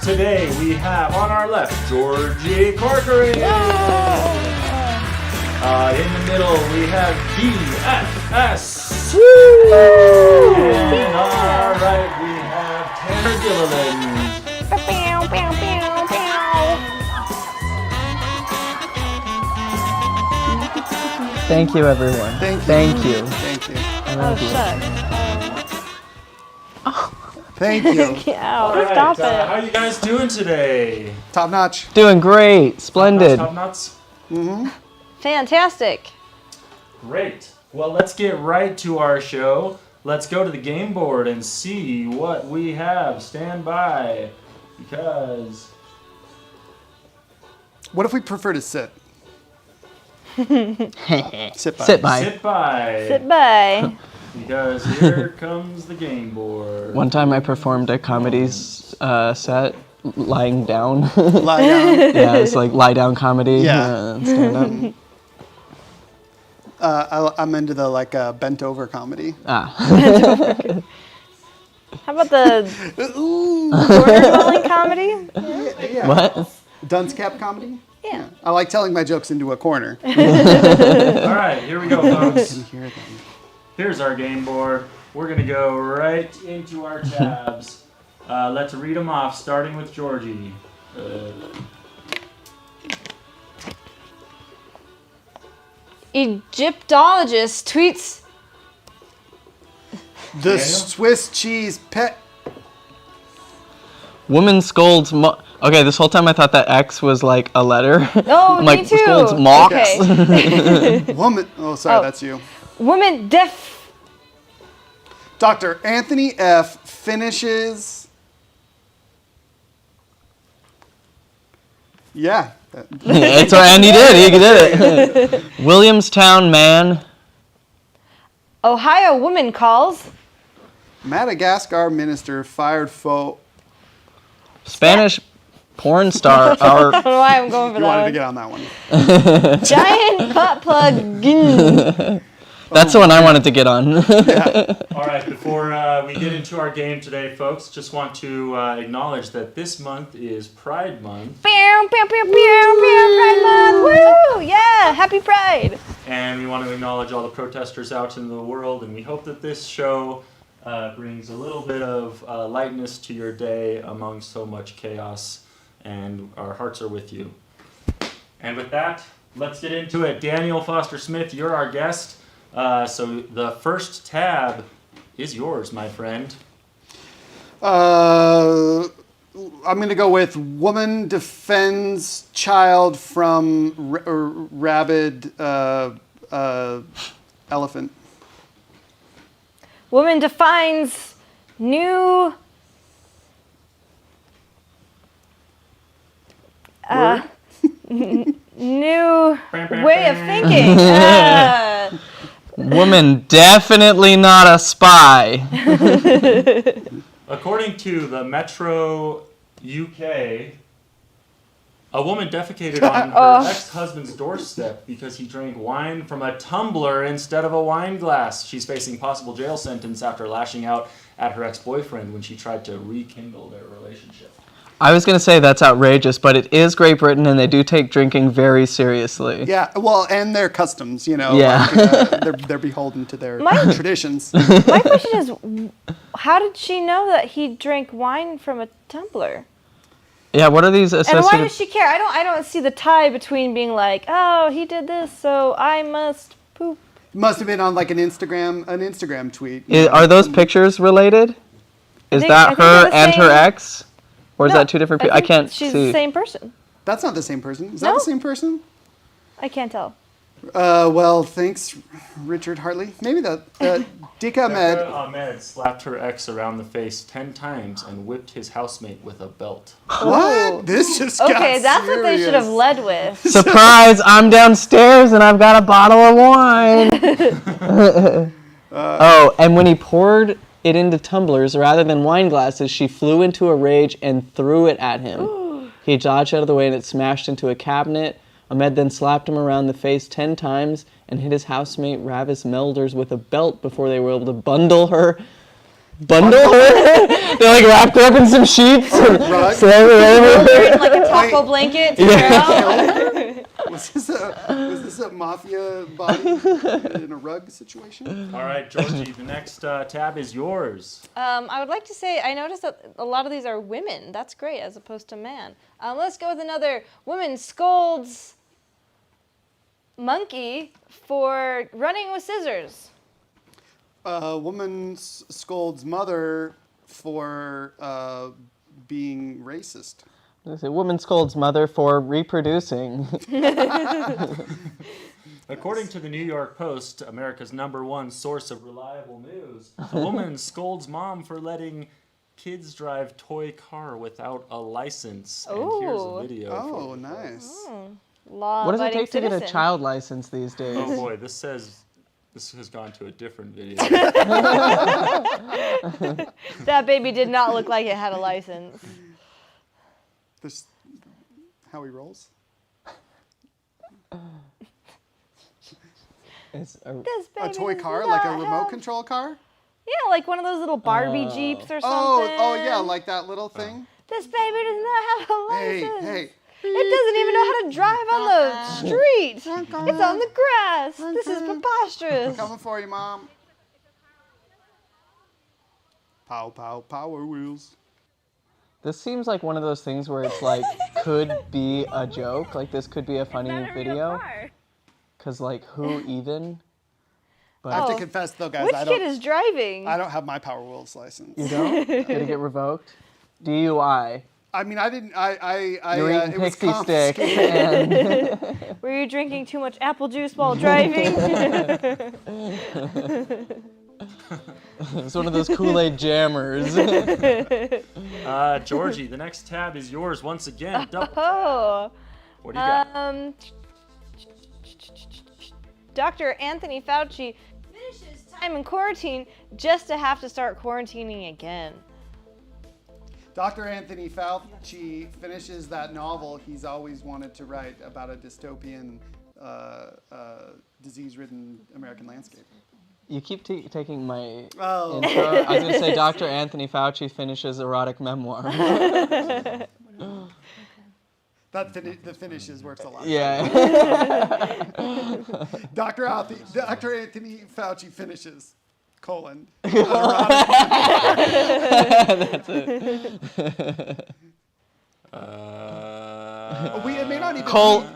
today we have on our left Georgie Corcoran. In the middle we have DFS. And on our right we have Tanner Gilliland. Thank you, everyone. Thank you. Thank you. Ow, All right, stop it. how you guys doing today? Top notch. Doing great. Splendid. Top nuts? Fantastic. Great. Well, let's get right to our show. Let's go to the game board and see what we have. Stand by, because... What if we prefer to sit? Sit by. Sit by. Sit by. Sit by. Because here comes the game board. One time I performed a comedy set lying down. Lie down. Yeah, it's like lie down comedy. Yeah. Stand up. I'm into the bent over comedy. Ah. How about the Ooh. corner dwelling comedy? Yeah. What? Dunce cap comedy? Yeah. I like telling my jokes into a corner. All right, here we go, folks. Can hear them. Here's our game board. We're going to go right into our tabs. Let's read them off, starting with Georgie. Egyptologist tweets. The Daniel? Swiss cheese pet. Woman scolds. Okay, this whole time I thought that X was like a letter. Oh, I'm me like, too. scolds mocks. Okay. Woman. Oh, sorry, Oh. that's you. Woman deaf. Dr. Anthony F. finishes. Yeah. It's and he did. He did it. Williamstown man. Ohio woman calls. Madagascar minister fired Spanish porn star. I don't know why I'm going for You wanted to that get on that one. one. Giant butt plug. That's the one I wanted to get on. All right, before we get into our game today, folks, just want to acknowledge that this month is Pride Month. Pride Month. Woo! Yeah, happy Pride. And we want to acknowledge all the protesters out in the world, and we hope that this show brings a little bit of lightness to your day among so much chaos, and our hearts are with you. And with that, let's get into it. Daniel Foster Smith, you're our guest. So the first tab is yours, my friend. I'm going to go with woman defends child from rabid elephant. Woman defines new. New way of thinking. Woman definitely not a spy. According to the Metro UK, a woman defecated on her ex-husband's doorstep because he drank wine from a tumbler instead of a wine glass. She's facing possible jail sentence after lashing out at her ex-boyfriend when she tried to rekindle their relationship. I was going to say that's outrageous, but it is Great Britain and they do take drinking very seriously. Yeah, well, and their customs, Yeah. they're beholden to their My- traditions. My question is, how did she know that he drank wine from a tumbler? Yeah, what are these And why associated... does she care? I don't see the tie between being like, oh, he did this, so I must poop. Must have been on like an Instagram tweet. Are those pictures related? Is I that think her they're the and her same- ex? Or is No, that two different people? I think can't she's see. the same person. That's not the same person. Is that No. the same person? I can't tell. Well, thanks, Richard Hartley. Maybe that. Dika Becca Ahmed. Ahmed slapped her ex around the face 10 times and whipped his housemate with a belt. What? This just got Okay, that's what they should have serious. led with. Surprise! I'm downstairs and I've got a bottle of wine. Oh, and when he poured it into tumblers rather than wine glasses, she flew into a rage and threw it at him. He dodged out of the way and it smashed into a cabinet. Ahmed then slapped him around the face 10 times and hit his housemate Ravis Melders with a belt before they were able to bundle her bundle her. They like wrapped her up in some sheets and Rug? throw her over. They're in like a taco blanket. To her out. Was this a mafia body in a rug situation? All right, Georgie, the next tab is yours. I would like to say I noticed that a lot of these are women. That's great, as opposed to man. Let's go with another woman scolds monkey for running with scissors. A woman scolds mother for being racist. A woman scolds mother for reproducing. According to the New York Post, America's #1 source of reliable news, a woman scolds mom for letting kids drive toy car without a license. And here's a video. Oh, nice. What does it take to get a child license these days? Oh boy, this has gone to a different video. That baby did not look like it had a license. This how he rolls. It's a, This baby A toy does car, like a not remote have- control car. Yeah, like one of those little Barbie Jeeps or something. Oh, yeah, like that little thing. This baby does not have a Hey, license. hey. It doesn't even know how to drive on the street. It's on the grass. This is preposterous. Coming for you, Mom. Pow, pow, power wheels. this seems like one of those things where it's like, could be a joke. Like, this could be a funny video. Because, like, who even? But I have to Oh. confess, though, guys, Which I kid is driving? don't have my Power Wheels license. you don't? Did it get revoked? DUI. I mean, I didn't. You were eating it was pixie stick. confiscated. And Were you drinking too much apple juice while driving? it's one of those Kool-Aid jammers. Georgie, the next tab is yours once again. Oh. What do you got? Dr. Anthony Fauci finishes time in quarantine just to have to start quarantining again. Dr. Anthony Fauci finishes that novel he's always wanted to write about a dystopian, disease-ridden American landscape. You keep taking my Oh. intro. I was going to say Dr. Anthony Fauci finishes erotic memoir. The finishes works a lot. Yeah. Dr. Anthony Fauci finishes, colon. It may not even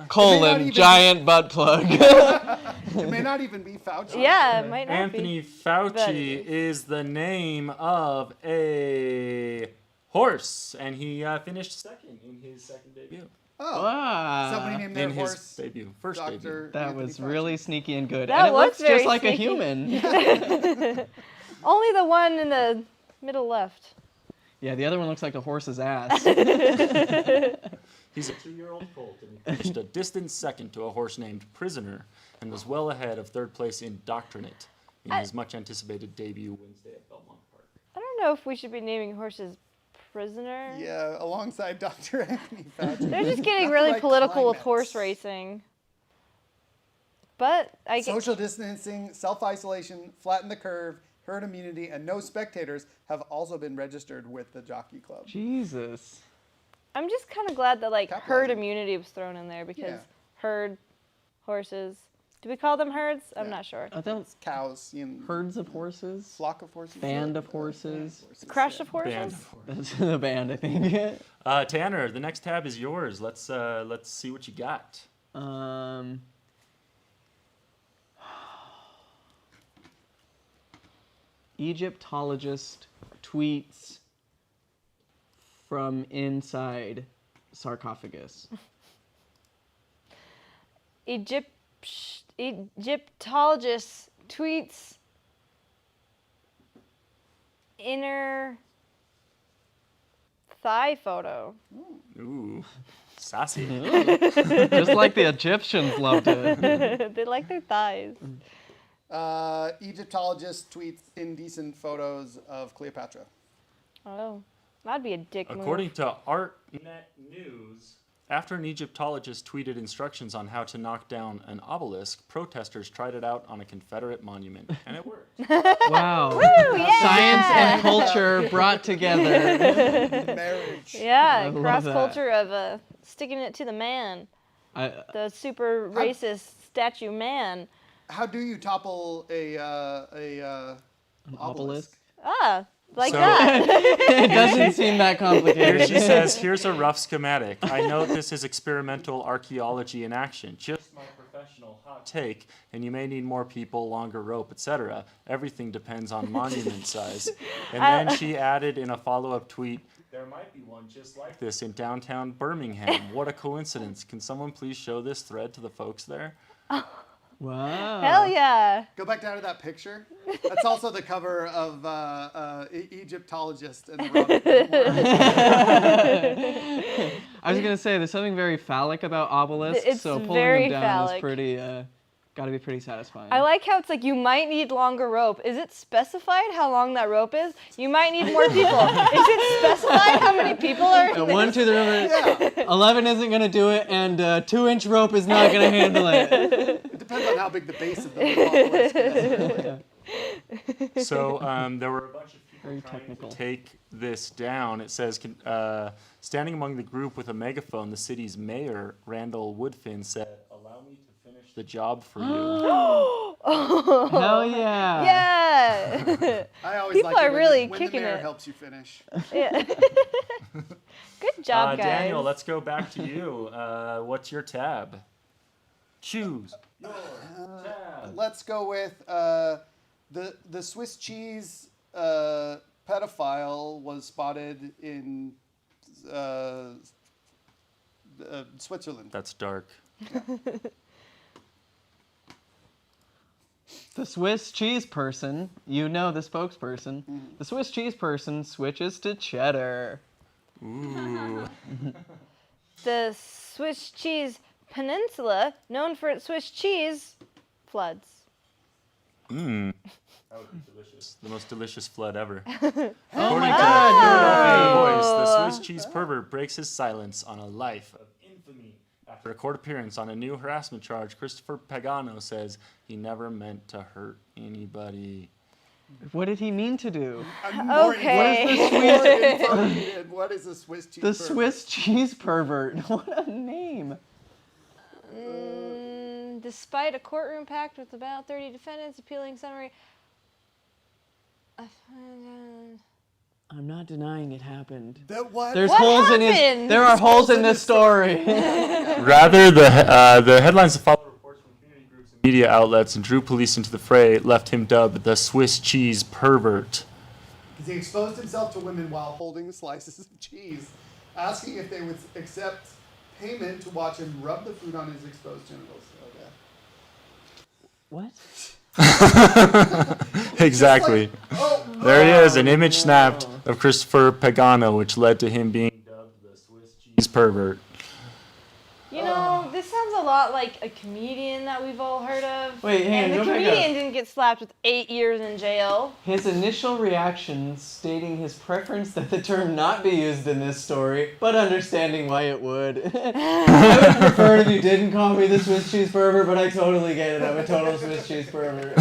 colon, giant butt plug. It may not even be Fauci. Yeah, it might not Anthony be. Fauci is the name of a horse, and he finished second in his second debut. Oh, Wow. somebody named their In horse his debut, first Dr. debut. That Anthony was Fauci. really sneaky and good. That and it was looks very just like sneaky. a human. Only the one in the middle left. Yeah, the other one looks like a horse's ass. He's a 2-year-old colt, and he finished a distant second to a horse named Prisoner, and was well ahead of third place Indoctrinate in his much-anticipated debut Wednesday at Belmont Park. I don't know if we should be naming horses Prisoner. Yeah, alongside Dr. Anthony Fauci. They're just getting Not the really right political with climates. horse racing. But I get, Social distancing, self-isolation, flatten the curve, herd immunity, and no spectators have also been registered with the Jockey Club. Jesus. I'm just kind of glad that like herd Capitalism. immunity was thrown in there because Yeah. herd horses. Do we call them herds? I'm Yeah. not sure. Are those Cows, herds of horses? flock of horses, Band of horses? Crush yeah. of horses. Band of horses. That's the band, I think. Tanner, the next tab is yours. Let's see what you got. Egyptologist tweets from inside sarcophagus. Egyptologist tweets inner thigh photo. Ooh, sassy. Just like the Egyptians loved it. They like their thighs. Egyptologist tweets indecent photos of Cleopatra. Oh, that'd be a dick move. According to ArtNet News, After an Egyptologist tweeted instructions on how to knock down an obelisk, protesters tried it out on a Confederate monument, and it worked. Wow. yeah! Science and culture brought together. Marriage. Yeah, love cross that. culture of sticking it to the man, the super racist statue man. How do you topple a An obelisk? Ah, like So- that. It doesn't seem that Here complicated. she says, here's a rough schematic. I know this is experimental archaeology in action. Just my professional hot take, and you may need more people, longer rope, etc. Everything depends on monument size. And then she added in a follow-up tweet, there might be one just like this in downtown Birmingham. What a coincidence. Can someone please show this thread to the folks there? Wow. Hell yeah. Go back down to that picture. That's also the cover of Egyptologist and the Robert Memoir. I was gonna say there's something very phallic about obelisks, It's so pulling very them down phallic. is pretty, gotta be pretty satisfying. I like how it's like you might need longer rope. Is it specified how long that rope is? You might need more people. Is it specified how many people are in One this? to the river. Yeah, 11 isn't gonna do it, and 2-inch rope is not gonna handle it. it depends on how big the base of the obelisk is. So there were a bunch of people Very trying technical. to take this down. It says, standing among the group with a megaphone, the city's mayor, Randall Woodfin, said, allow me to finish the job for you. Hell yeah. Yeah. I always People like it are when really the, when kicking the mayor it. helps you finish. Yeah. Good job, guys. Daniel, let's go back to you. What's your tab? Choose your tab. Let's go with the Swiss cheese pedophile was spotted in Switzerland. That's dark. The Swiss cheese person, you know the spokesperson. The Swiss cheese person switches to cheddar. Ooh. The Swiss cheese peninsula, known for its Swiss cheese, floods. Mmm. That would be delicious. The most delicious flood ever. Oh According my to god. Philadelphia Voice, the Swiss cheese pervert breaks his silence on a life of infamy. After a court appearance on a new harassment charge, Christopher Pagano says he never meant to hurt anybody. What did he mean to do? I'm more Okay. interested in what is a Swiss cheese? The pervert? Swiss cheese pervert. What a name. Despite a courtroom packed with about 30 defendants appealing summary. I'm not denying it happened. That what? There's What holes in happened? his. There are holes in this story. Rather, the headlines that follow reports from community groups and media outlets and drew police into the fray left him dubbed the Swiss cheese pervert. Because he exposed himself to women while holding slices of cheese, asking if they would accept payment to watch him rub the food on his exposed genitals. What? Exactly. Oh, There he is, an image snapped of Christopher Pagano, which led to him being dubbed the Swiss cheese pervert. You know, this sounds a lot like a comedian that we've all heard of. Wait, hang on, and the go back comedian up. didn't get slapped with 8 years in jail. His initial reaction stating his preference that the term not be used in this story, but understanding why it would. I would prefer if you didn't call me the Swiss cheese pervert, but I totally get it. I'm a total Swiss cheese pervert.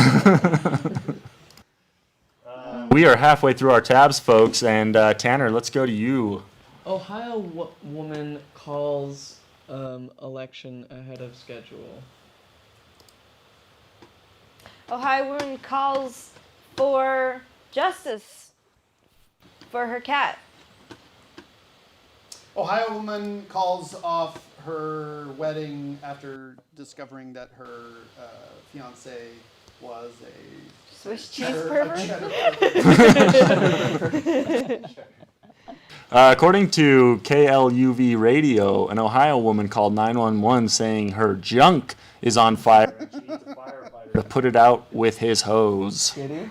We are halfway through our tabs, folks, and Tanner, let's go to you. Ohio woman calls election ahead of schedule. Ohio woman calls for justice for her cat. Ohio woman calls off her wedding after discovering that her fiance was a Swiss cheese cheddar- a pervert? cheddar pervert. According to KLUV Radio, an Ohio woman called 911 saying her junk is on fire and she needs a firefighter to put it out with his hose. Kitty?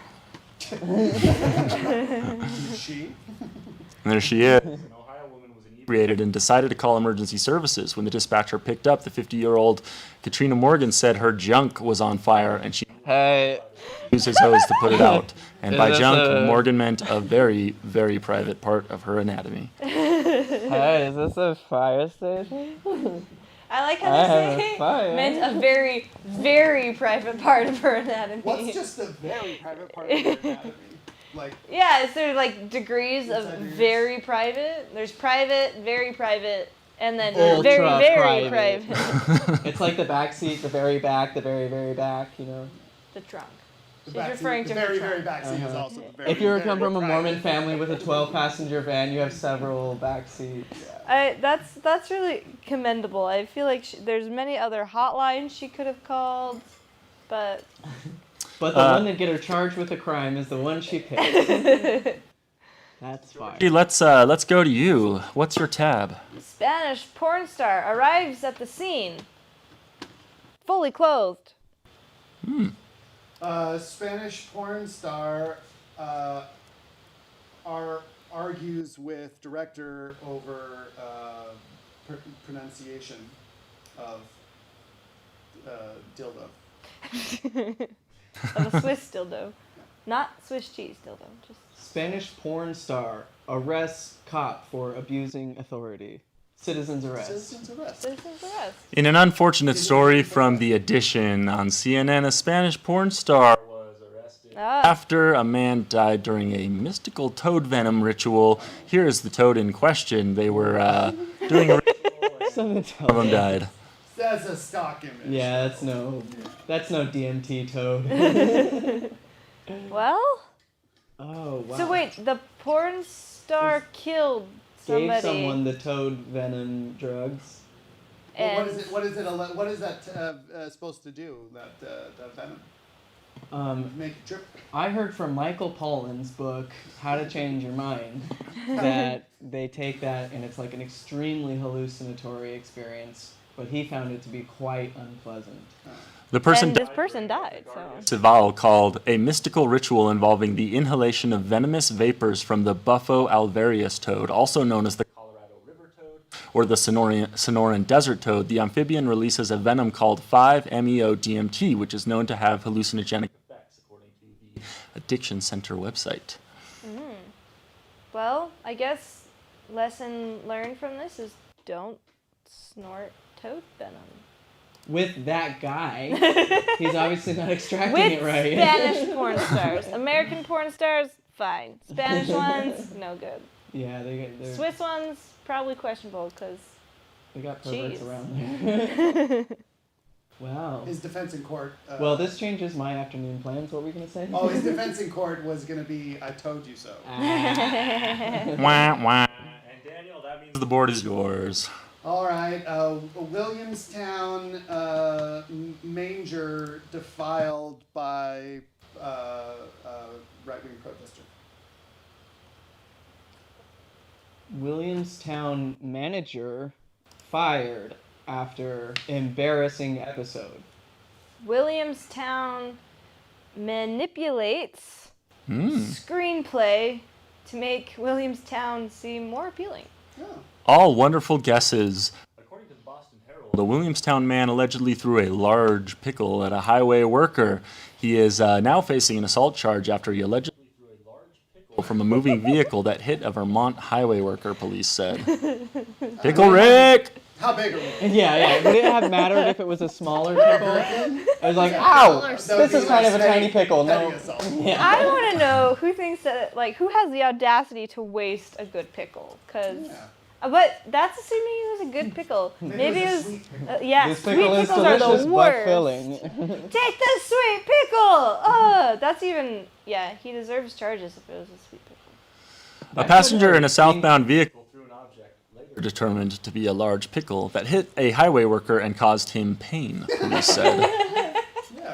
She? And there she is. An Ohio woman was inebriated and decided to call emergency services. When the dispatcher picked up, the 50-year-old Katrina Morgan said her junk was on fire and she Hey. used his hose to put it out. And Is by this junk, a- Morgan meant a very, very private part of her anatomy. Hey, is this a fire station? I like how I they have a say fire. meant a very, very private part of her anatomy. What's just a very private part of your anatomy? Like, Yeah, is there like degrees of Inside your very private? There's private, very private, and then Ultra very, very private. private. It's like the back seat, the very back, the very, very back, you know. The trunk. the She's back referring seat, to the very, her very trunk. back seat is also the very, If you very come from a private. Mormon family with a 12-passenger van, you have several back seats. That's really commendable. I feel like there's many other hotlines she could have called, but But the one that get her charged with a crime is the one she picked. That's fine. Hey, let's go to you. What's your tab? Spanish porn star arrives at the scene, fully clothed. Spanish porn star argues with director over pronunciation of dildo. Of a Swiss dildo. Not Swiss cheese dildo. Just Spanish porn star arrests cop for abusing authority. Citizen's arrest. Citizen's arrest. citizen's arrest. In an unfortunate story from The Edition on CNN, a Spanish porn star was arrested after a man died during a mystical toad venom ritual. Here is the toad in question. They were doing a ritual and one of them died. That's a stock image. Yeah, that's no DMT toad. Well, Oh wow. so wait, the porn star killed somebody. Gave someone the toad venom drugs. Well, and what is that supposed to do? That venom? Make it drip. I heard from Michael Pollan's book, How to Change Your Mind, that they take that and it's like an extremely hallucinatory experience, but he found it to be quite unpleasant. The person and this person died. So Cival called a mystical ritual involving the inhalation of venomous vapors from the Buffo alvarius toad, also known as the Colorado River toad or the Sonoran desert toad. The amphibian releases a venom called 5-MeO-DMT, which is known to have hallucinogenic effects, according to the Addiction Center website. well, I guess lesson learned from this is don't snort toad venom. With that guy, he's obviously not extracting With it right. Spanish porn stars. American porn stars, fine. Spanish ones, no good. Yeah, they're, Swiss ones, probably questionable because they got perverts Jeez. around there. Wow. His defense in court. Well, this changes my afternoon plans. What were we going to say? Oh, his defense in court was going to be, "I told you so." Wah, wah. And Daniel, that means the board is yours. All right, Williamstown manger defiled by right-wing protester. Williamstown manager fired after embarrassing episode. Williamstown manipulates screenplay to make Williamstown seem more appealing. Oh. All wonderful guesses. According to the Boston Herald, a Williamstown man allegedly threw a large pickle at a highway worker. He is now facing an assault charge after he allegedly threw a large pickle from a moving vehicle that hit a Vermont highway worker, police said. Pickle Rick! How big are we? Yeah. Would it have mattered if it was a smaller pickle? I was like, ow! That would This be is kind like of a tiny pickle. petty No. assault. I want to know who thinks that, like, who has the audacity to waste a good pickle? Because, Yeah. but that's assuming it was a good pickle. Maybe it was, sweet pickle. yeah, This sweet pickle is pickles are delicious the but worst. filling. Take the sweet pickle! That's even, yeah, he deserves charges if it was a sweet pickle. A passenger in a southbound vehicle threw an object later determined to be a large pickle that hit a highway worker and caused him pain, police said.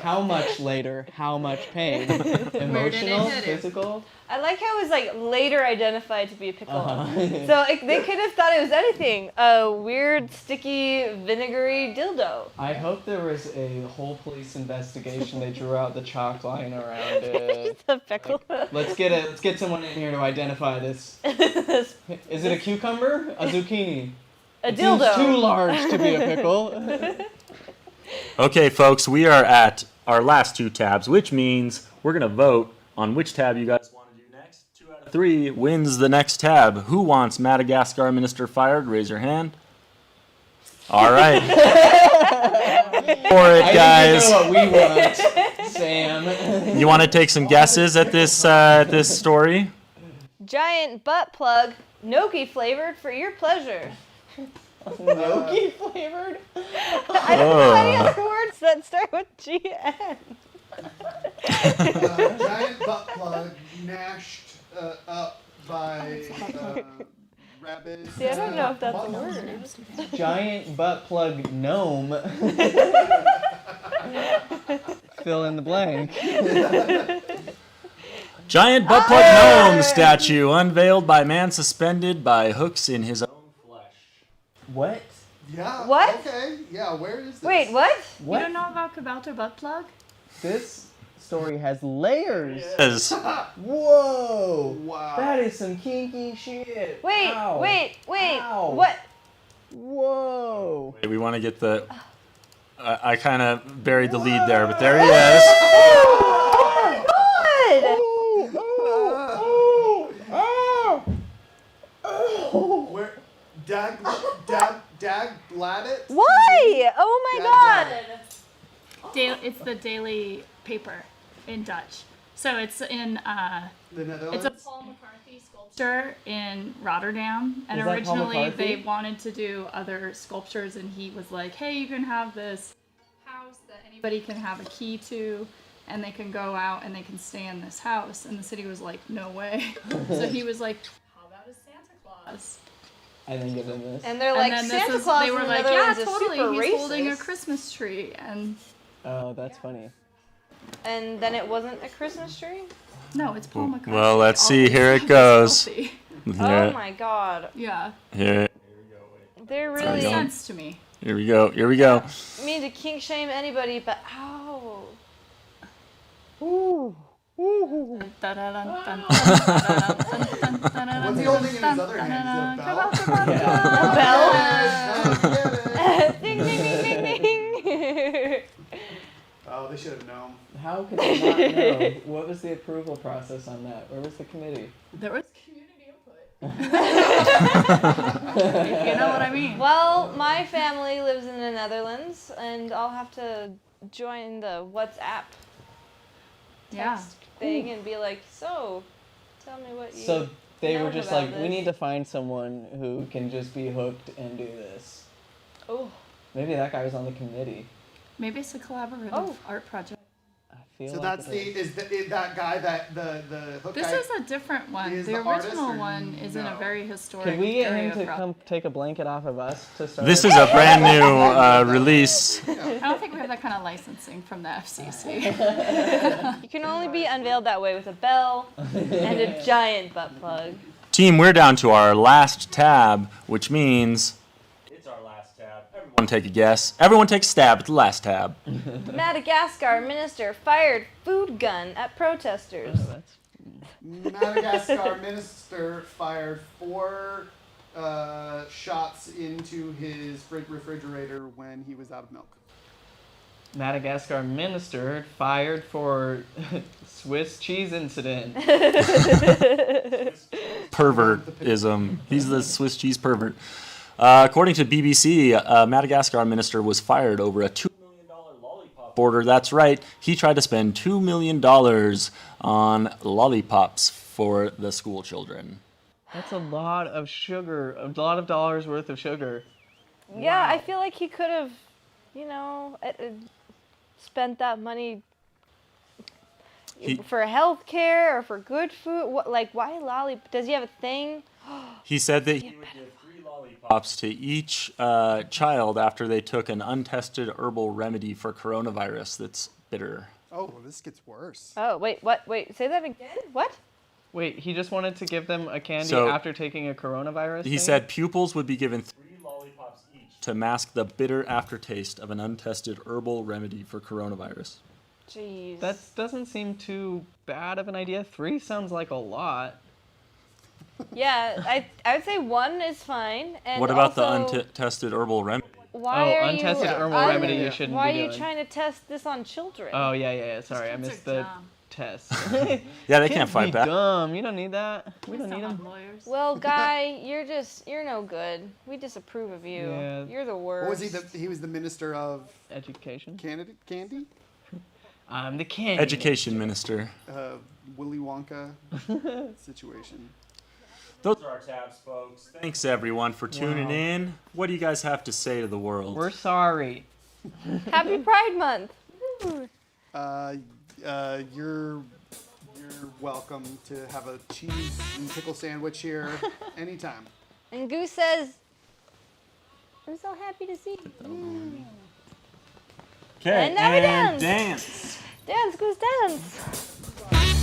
How much later? How much pain? Emotional? Physical? I like how it was, like, later identified to be a pickle. Uh-huh. So they could have thought it was anything. A weird, sticky, vinegary dildo. I hope there was a whole police investigation. They drew out the chalk line around it. The pickle. Let's get someone in here to identify this. Is it a cucumber? A zucchini? A It seems dildo. too large to be a pickle. Okay, folks, we are at our last two tabs, which means we're going to vote on which tab you guys want to do next. 2 out 3 wins the next tab. Who wants Madagascar Minister fired? Raise your hand. All right. For it, guys. I think you know what we want, Sam. You want to take some guesses at this story? Giant butt plug, gnocchi flavored for your pleasure. Gnocchi flavored? I don't know any other words that start with GN. Giant butt plug gnashed up by rabbit. See, I don't know if that's a word. Giant butt plug gnome. Fill in the blank. Giant butt plug gnome statue unveiled by man suspended by hooks in his own flesh. What? Yeah. What? Okay. Yeah. Where is this? Wait, what? What? You don't know about Kabouter butt plug? This story has layers. Yes. Whoa! Wow. That is some kinky shit. Wait, Ow. wait. Ow. What? Whoa! We want to get the. I kind of buried the lead there, but there he is. Good. Where? Dag Bladit? Why? Oh my god. It's the daily paper in Dutch. So it's in The Netherlands. it's a Paul McCarthy sculpture in Rotterdam, and Is that Paul originally McCarthy? they wanted to do other sculptures, and he was like, "Hey, you can have this house that anybody can have a key to, and they can go out and they can stay in this house." And the city was like, "No way." So he was like, "How about a Santa Claus?" I didn't give them this. And they're like, and then Santa Claus they were in the like, "Yeah, Netherlands is totally. super He's racist. holding a Christmas tree," and Oh, that's funny. And then it wasn't a Christmas tree? no, it's Paul McCartney. Well, let's see. Always Here it super goes. stealthy. Oh my god. Yeah, Here They're makes really sense to me. we go. Here we go. mean to kink shame anybody, but ow. What's he holding in his other hand? Is it a bell? Ding ding ding ding ding. Oh, they should have known. How could they not know? What was the approval process on that? Where was the committee? There was community input. You know what I mean? Well, my family lives in the Netherlands, and I'll have to join the WhatsApp text thing and be like, so, tell me what you. So they know were just about like, we this. need to find someone who can just be hooked and do this. Oh, Maybe that guy was on the committee. Maybe it's a collaborative art project. I feel So like that's it is. that guy that the hook This guy. is a different one. is The the artist, original or one is in a no? very historic Could we get area him to of come take a blanket off of us to start? This is a brand new release. I don't think we have that kind of licensing from the FCC. you can only be unveiled that way with a bell and a giant butt plug. Team, we're down to our last tab, which means it's our last tab. Everyone take a guess. Everyone take a stab at the last tab. Madagascar minister fired food gun at protesters. Madagascar minister fired 4 shots into his refrigerator when he was out of milk. Madagascar minister fired for Swiss cheese incident. Pervertism. He's the Swiss cheese pervert. According to BBC, a Madagascar minister was fired over a $2 million lollipop order. That's right. He tried to spend $2 million on lollipops for the school children. That's a lot of sugar, a lot of dollars worth of sugar. Yeah, I feel like he could have, spent that money for health care or for good food. What, like, why lollipop? Does he have a thing? He said that he would give 3 lollipops to each child after they took an untested herbal remedy for coronavirus that's bitter. Oh, this gets worse. Oh, wait, what? Wait, say that again? What? Wait, he just wanted to give them a candy So, after taking a coronavirus He thing? said pupils would be given 3 lollipops each to mask the bitter aftertaste of an untested herbal remedy for coronavirus. Jeez. That doesn't seem too bad of an idea. 3 sounds like a lot. Yeah, I would say 1 is fine. And What about also, the untested herbal remedy? Why are untested you, herbal un- remedy you shouldn't Why be are you doing. trying to test this on children? Oh, yeah. Sorry, I Kids missed are the... dumb. tests. Yeah, they can't Kids fight be back. dumb. You don't need that. We don't Still need have them. lawyers. Well, Guy, you're no good. We disapprove of you. Yeah. You're the worst. What was he? He was the minister of Education. Candy? I'm the candy. Education minister. Willy Wonka situation. Those are our tabs, folks. Thanks, everyone, for tuning in. What do you guys have to say to the world? We're sorry. Happy Pride Month. You're welcome to have a cheese and pickle sandwich here anytime. And Goose says, I'm so happy to see you. Okay, And now we dance. dance. Dance, Goose, dance.